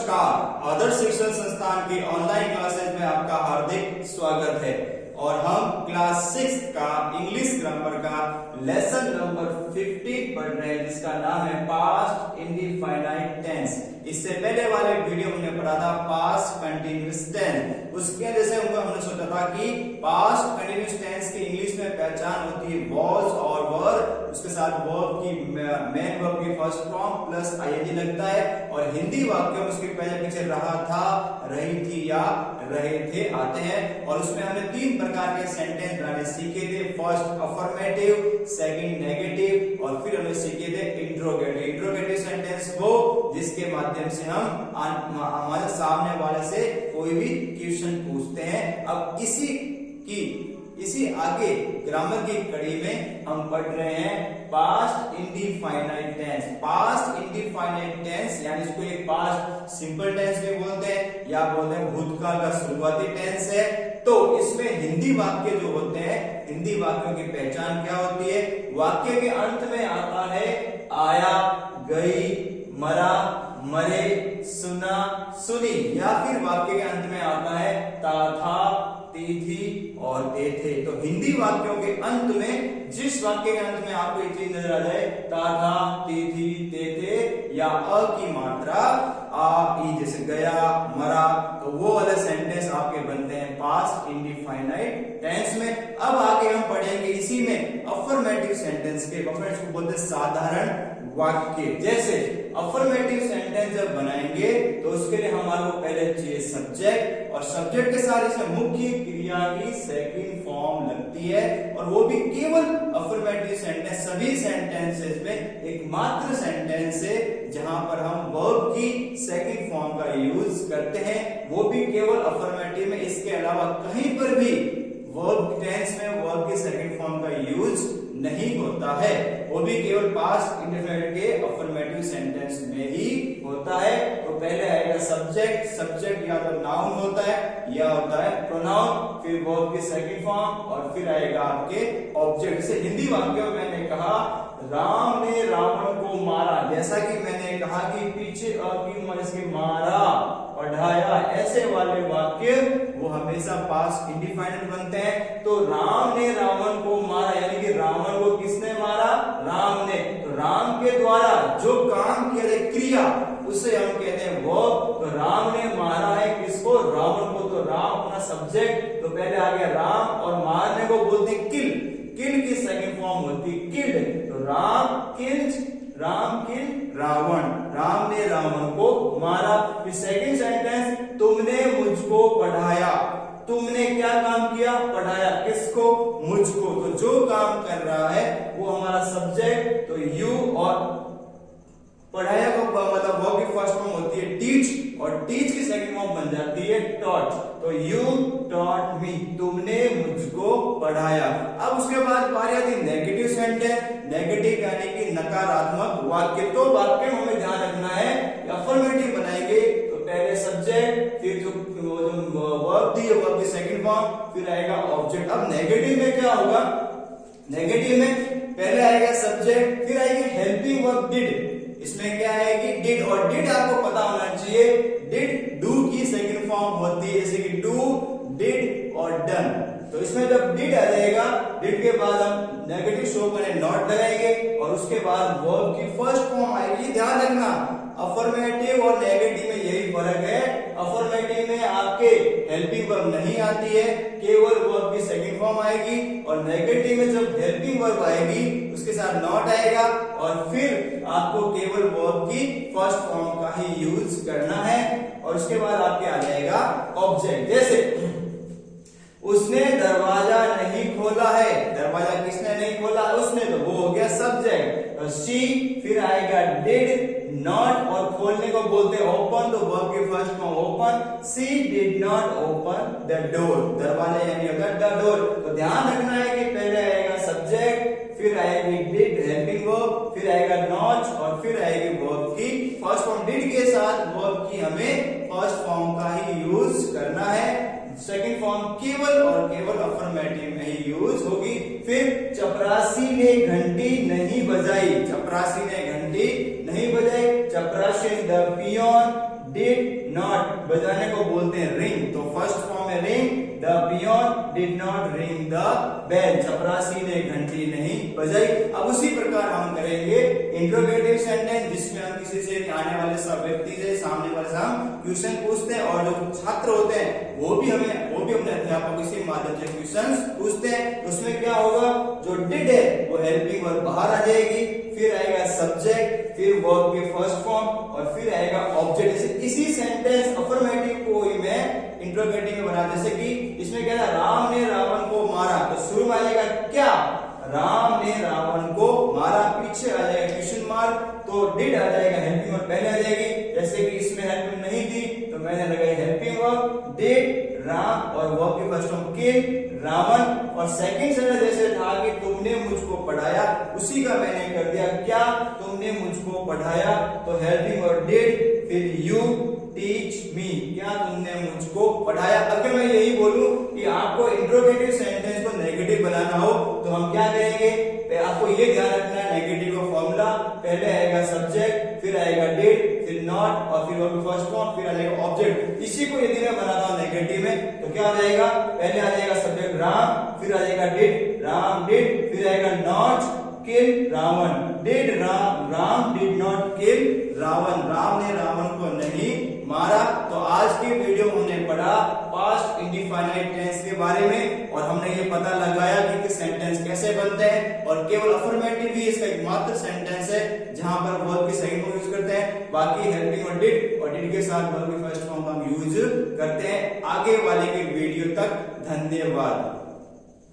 नमस्कार, आदर्श शिक्षण संस्थान की ऑनलाइन क्लासेज में आपका हार्दिक स्वागत है। और हम क्लास 6 का इंग्लिश ग्रामर का लेसन नंबर 15 पढ़ रहे हैं, जिसका नाम है पास्ट इंडेफिनाइट टेंस। इससे पहले वाले वीडियो में हमने पढ़ा था पास्ट कंटिन्यूअस टेंस। उसके जैसे हमने सोचा था कि पास्ट कंटिन्यूअस टेंस की इंग्लिश में पहचान होती है वॉज और वर, उसके साथ वर्ब की मेन वर्ब की फर्स्ट फॉर्म प्लस आईएनजी लगता है, और हिंदी वाक्य में उसके पहले पीछे रहा था, रही थी या रहे थे आते हैं। और उसमें हमने 3 प्रकार के सेंटेंस बनाने सीखे थे। फर्स्ट अफर्मेटिव, सेकंड नेगेटिव, और फिर हमने सीखे थे इंट्रोगेटिव। इंट्रोगेटिव सेंटेंस वो जिसके माध्यम से हम हमारे सामने वाले से कोई भी क्वेश्चन पूछते हैं। अब इसी आगे ग्रामर की कड़ी में हम पढ़ रहे हैं past indefinite tense. Past indefinite tense यानी इसको एक पास्ट सिंपल टेंस भी बोलते हैं या बोलते हैं भूतकाल का शुरुआती टेंस है। तो इसमें हिंदी वाक्य जो होते हैं, हिंदी वाक्यों की पहचान क्या होती है? वाक्य के अंत में आता है आया, गई, मरा, मरे, सुना, सुनी, या फिर वाक्य के अंत में आता है ता, था, ती, थी और ते, थे। तो हिंदी वाक्यों के अंत में जिस वाक्य के अंत में आपको ये चीज नजर आ जाए ता, था, ती, थी, ते, थे, या अ की मात्रा आ, ई जैसे गया, मरा, तो वो वाले सेंटेंस आपके बनते हैं पास्ट इंडेफिनाइट टेंस में। अब आगे हम पढ़ेंगे इसी में अफर्मेटिव सेंटेंस के। अफर्मेटिव को बोलते हैं साधारण वाक्य। जैसे अफर्मेटिव सेंटेंस जब बनाएंगे तो उसके लिए हमारे को पहले चाहिए सब्जेक्ट, और सब्जेक्ट के साथ इसमें मुख्य क्रिया की सेकंड फॉर्म लगती है, और वो भी केवल अफर्मेटिव सेंटेंस। सभी सेंटेंसेस में एकमात्र सेंटेंस है जहां पर हम वर्ब की सेकंड फॉर्म का यूज करते हैं, वो भी केवल अफर्मेटिव में। इसके अलावा कहीं पर भी वर्ब टेंस में वर्ब की सेकंड फॉर्म का यूज नहीं होता है, वो भी केवल पास्ट इंडेफिनिट के अफर्मेटिव सेंटेंस में ही होता है। तो पहले आएगा सब्जेक्ट। सब्जेक्ट या तो नाउन होता है या होता है प्रोनाउन, फिर वर्ब की सेकंड फॉर्म, और फिर आएगा आपके ऑब्जेक्ट। से हिंदी वाक्यों में मैंने कहा राम ने रावण को मारा, जैसा कि मैंने कहा कि पीछे इसके मारा, पढ़ाया, ऐसे वाले वाक्य वो हमेशा पास्ट इंडेफिनिट बनते हैं। तो राम ने रावण को मारा यानी कि रावण को किसने मारा? राम ने। तो राम के द्वारा जो काम किया जाए क्रिया, उसे हम कहते हैं वर्ब। तो राम ने मारा है किसको? रावण को। तो राम अपना सब्जेक्ट, तो पहले आ गया राम, और मारने को बोलते हैं किल। किल की सेकंड फॉर्म होती है किल्ड। तो राम किल रावण, राम ने रावण को मारा। फिर सेकंड सेंटेंस तुमने मुझको पढ़ाया। तुमने क्या काम किया? पढ़ाया। किसको? मुझको। तो जो काम कर रहा है वो हमारा सब्जेक्ट, तो यू, और पढ़ाया को मतलब वर्ब की फर्स्ट फॉर्म होती है टीच, और टीच की सेकंड फॉर्म बन जाती है टॉट। तो यू टॉट मी, तुमने मुझको पढ़ाया। अब उसके बाद बारी आती है नेगेटिव सेंटेंस। नेगेटिव यानी कि नकारात्मक वाक्य। तो वाक्य में हमें ध्यान रखना है, अफर्मेटिव बनाएंगे तो पहले सब्जेक्ट, फिर जो वर्ब दी है वर्ब की सेकंड फॉर्म, फिर आएगा ऑब्जेक्ट। अब नेगेटिव में क्या होगा? नेगेटिव में पहले आएगा सब्जेक्ट, फिर आएगी हेल्पिंग वर्ब डिड। इसमें क्या आएगी? डिड, और डिड आपको पता होना चाहिए डिड डू की सेकंड फॉर्म होती है, जैसे कि डू, डिड और डन। तो इसमें जब डिड आ जाएगा, डिड के बाद हम नेगेटिव शो करें नॉट लगाएंगे, और उसके बाद वर्ब की फर्स्ट फॉर्म आएगी। ध्यान रखना अफर्मेटिव और नेगेटिव में यही फर्क है। अफर्मेटिव में आपके हेल्पिंग वर्ब नहीं आती है, केवल वर्ब की सेकंड फॉर्म आएगी, और नेगेटिव में जब हेल्पिंग वर्ब आएगी उसके साथ नॉट आएगा, और फिर आपको केवल वर्ब की फर्स्ट फॉर्म का ही यूज करना है। और उसके बाद आपके आ जाएगा ऑब्जेक्ट। जैसे उसने दरवाजा नहीं खोला है। दरवाजा किसने नहीं खोला? उसने। तो वो हो गया सब्जेक्ट। तो शी, फिर आएगा डिड, नॉट, और खोलने को बोलते हैं ओपन, तो वर्ब की first form open. She did not open the door. दरवाजा यानी होगा द डोर। तो ध्यान रखना है कि पहले आएगा सब्जेक्ट, फिर आएगी डिड हेल्पिंग वर्ब, फिर आएगा नॉट, और फिर आएगी वर्ब की फर्स्ट फॉर्म। डिड के साथ वर्ब की हमें फर्स्ट फॉर्म का ही यूज करना है। सेकंड फॉर्म केवल और केवल अफर्मेटिव में ही यूज होगी। फिर चपरासी ने घंटी नहीं बजाई। चपरासी ने घंटी नहीं बजाई। चपरासी द पियोन डिड नॉट बजाने को बोलते हैं रिंग, तो फर्स्ट फॉर्म है ring, the peon did not ring the bell, चपरासी ने घंटी नहीं बजाई। अब उसी प्रकार हम करेंगे इंट्रोगेटिव सेंटेंस, जिसमें हम किसी से आने वाले सब व्यक्ति से, सामने वाले से हम क्वेश्चन पूछते हैं, और जो छात्र होते हैं वो भी अपने अध्यापक इसी माध्यम से क्वेश्चन पूछते हैं। उसमें क्या होगा, जो डिड है वो हेल्पिंग वर्ब बाहर आ जाएगी, फिर आएगा सब्जेक्ट, फिर वर्ब के फर्स्ट फॉर्म, और फिर आएगा ऑब्जेक्ट। इसी सेंटेंस अफर्मेटिव को ही मैं इंट्रोगेटिव में बना, जैसे कि इसमें क्या है, राम ने रावण को मारा, तो शुरू में आ जाएगा क्या, राम ने रावण को मारा, पीछे आ जाएगा क्वेश्चन मार्क, तो डिड आ जाएगा हेल्पिंग वर्ब पहले आ जाएगी। जैसे कि इसमें हेल्पिंग नहीं थी तो मैंने लगाई हेल्पिंग वर्ब डिड राम, और वर्ब के फर्स्ट फॉर्म किल रावण, और सेकंड सेंटेंस जैसे था कि तुमने मुझको पढ़ाया, उसी का मैंने कर दिया क्या, तुमने मुझको पढ़ाया, तो हेल्पिंग वर्ब डिड, फिर यू टीच मी, क्या तुमने मुझको पढ़ाया। अगर मैं यही बोलूं कि आपको इंट्रोगेटिव सेंटेंस को नेगेटिव बनाना हो तो हम क्या करेंगे, आपको ये ध्यान रखना है नेगेटिव का फॉर्मूला, पहले आएगा सब्जेक्ट, फिर आएगा डिड, फिर नॉट, और फिर वर्ब फर्स्ट फॉर्म, फिर आएगा ऑब्जेक्ट। इसी को यदि मैं बनाता हूं नेगेटिव में तो क्या आ जाएगा, पहले आ जाएगा सब्जेक्ट राम, फिर आ जाएगा डिड, राम डिड, फिर आएगा not kill Ravan, did Ram, Ram did not kill Ravan, Ram ने रावण को नहीं मारा। तो आज की वीडियो में हमने पढ़ा पास्ट इंडिफाइनाइट टेंस के बारे में, और हमने ये पता लगाया कि सेंटेंस कैसे बनते हैं, और केवल अफर्मेटिव ही इसका एकमात्र सेंटेंस है जहां पर वर्ब की सेकंड फॉर्म यूज करते हैं, बाकी हेल्पिंग और डिड के साथ वर्ब की फर्स्ट फॉर्म हम यूज करते हैं। आगे वाले के वीडियो तक धन्यवाद।